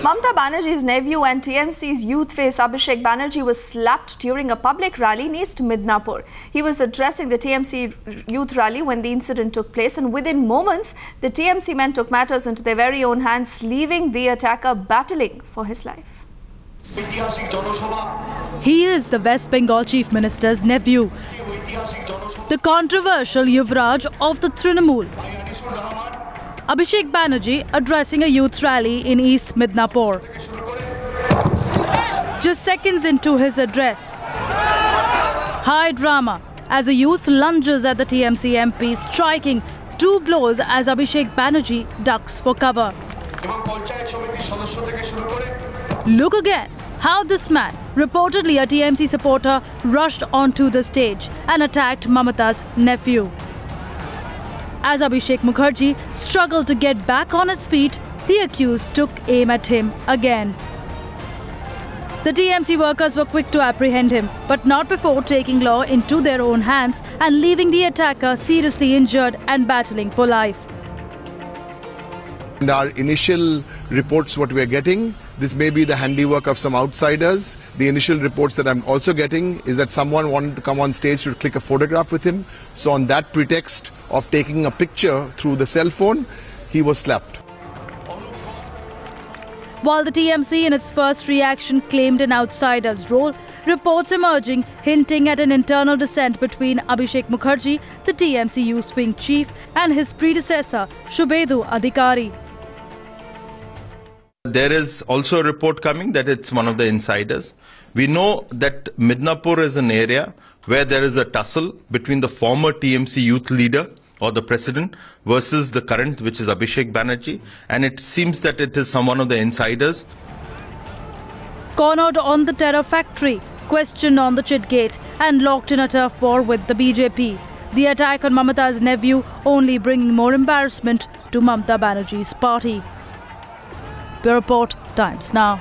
Mamata Banerjee's nephew and TMC's youth face Abhishek Banerjee was slapped during a public rally in East Midnapur. He was addressing the TMC youth rally when the incident took place, and within moments, the TMC men took matters into their very own hands, leaving the attacker battling for his life. He is the West Bengal Chief Minister's nephew, the controversial Yuvraj of the Trinamool. Abhishek Banerjee addressing a youth rally in East Midnapur. Just seconds into his address, high drama as a youth lunges at the TMC MP, striking two blows as Abhishek Banerjee ducks for cover. Look again how this man, reportedly a TMC supporter, rushed onto the stage and attacked Mamata's nephew. As Abhishek Mukherjee struggled to get back on his feet, the accused took aim at him again. The TMC workers were quick to apprehend him, but not before taking law into their own hands and leaving the attacker seriously injured and battling for life. In our initial reports, what we are getting, this may be the handiwork of some outsiders. The initial reports that I'm also getting is that someone wanted to come on stage to click a photograph with him. So on that pretext of taking a picture through the cell phone, he was slapped. While the TMC in its first reaction claimed an outsider's role, reports emerging hinting at an internal dissent between Abhishek Mukherjee, the TMC youth wing chief, and his predecessor, Shubedu Adhikari. There is also a report coming that it's one of the insiders. We know that Midnapur is an area where there is a tussle between the former TMC youth leader or the president versus the current, which is Abhishek Banerjee, and it seems that it is one of the insiders. Cornered on the terror factory, questioned on the chit gate, and locked in a turf war with the BJP. The attack on Mamata's nephew only bringing more embarrassment to Mamata Banerjee's party. Bureau Report, Times Now.